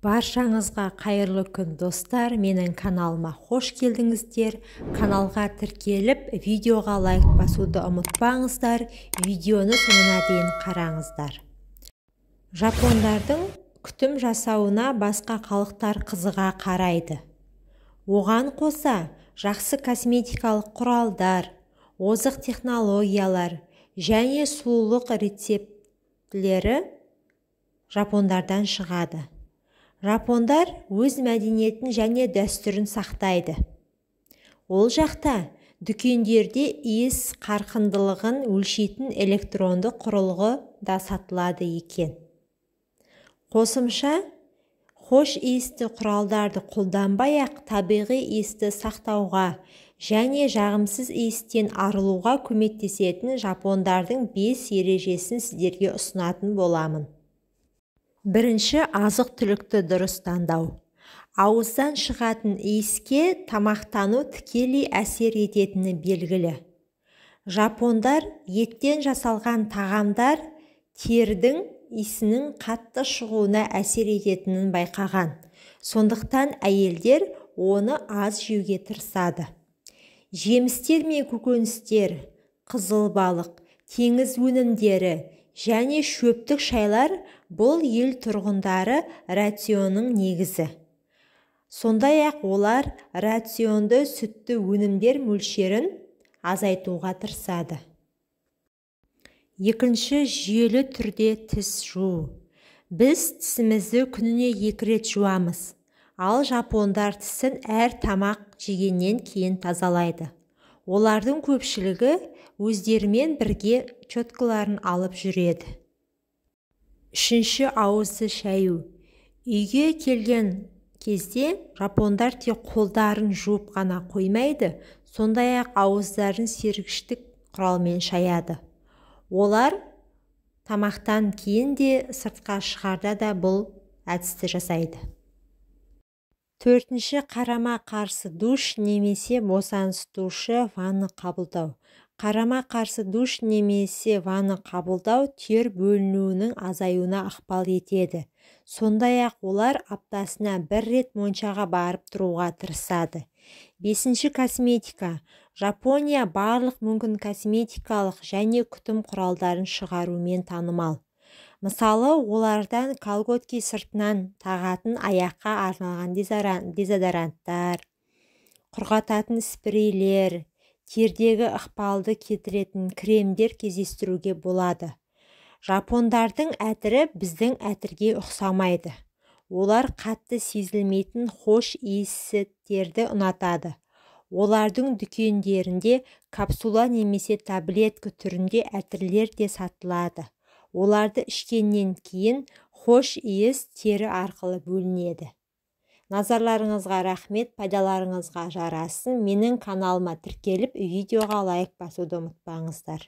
Баршаңызға қайырлы күн достар, менің каналыма қош келдіңіздер. Каналға тіркеліп, видеоға лайк басуды ұмытпаңыздар, видеоны соңына дейін қараңыздар. Жапондардың күтім жасауына басқа халықтар қызыға қарайды. Оған қоса жақсы косметикалық құралдар, озық технологиялар және сұлулық рецептілері жапондардан шығады. Жапондар өз мәдениетін және дәстүрін сақтайды. Ол жақта дүкендерде иіс қарқындылығын өлшейтін электронды құрылғы да сатылады екен. Қосымша, хош иісті құралдарды қолданбай-ақ табиғи иісті сақтауға және жағымсыз иістен арылуға көмектесетін жапондардың 5 ережесін сіздерге ұсынатын боламын. Бірінші, азық-түлікті дұрыс таңдау. Ауыздан шығатын иіске тамақтану тікелей әсер ететіні белгілі. Жапондар еттен жасалған тағамдар тердің иісінің қатты шығуына әсер ететінін байқаған. Сондықтан әйелдер оны аз жеуге тырысады. Жемістер мен көкөністер, қызыл балық, теңіз өнімдері және шөптік шайлар бұл ел тұрғындары рационның негізі. Сондай-ақ олар рационды сүтті өнімдер мөлшерін азайтуға тырысады. Екінші, жүйелі түрде тіс жуу. Біз тісімізді күніне 2 рет жуамыз, ал жапондар тісін әр тамақ жегеннен кейін тазалайды. Олардың көпшілігі өздерімен бірге щеткаларын алып жүреді. Үшінші, ауызды шаю. Үйге келген кезде жапондар тек қолдарын жуып қана қоймайды, сондай-ақ ауыздарын сергіштік құралмен шаяды. Олар тамақтан кейін де сыртқа шығарда да бұл әдісті жасайды. Төртінші, қарама-қарсы душ немесе босаңсытушы ванна қабылдау. Қарама-қарсы душ немесе ванна қабылдау тер бөлінуінің азаюына ықпал етеді. Сондай-ақ олар аптасына 1 рет моншаға барып тұруға тырысады. Бесінші, косметика. Жапония барлық мүмкін косметикалық және күтім құралдарын шығарумен танымал. Мысалы, олардан колготки сыртынан тағатын аяққа арналған дезодоранттар, құрғататын спрейлер, тердегі ықпалды кетіретін кремдер кездестіруге болады. Жапондардың әтірі біздің әтірге ұқсамайды. Олар қатты сезілмейтін хош иістерді ұнатады. Олардың дүкендерінде капсула немесе таблетка түрінде әтірлер де сатылады. Оларды ішкеннен кейін хош иіс тері арқылы бөлінеді. Назарларыңызға рахмет, пайдаларыңызға жарасын. Менің каналыма тіркеліп, видеоға лайк басуды ұмытпаңыздар.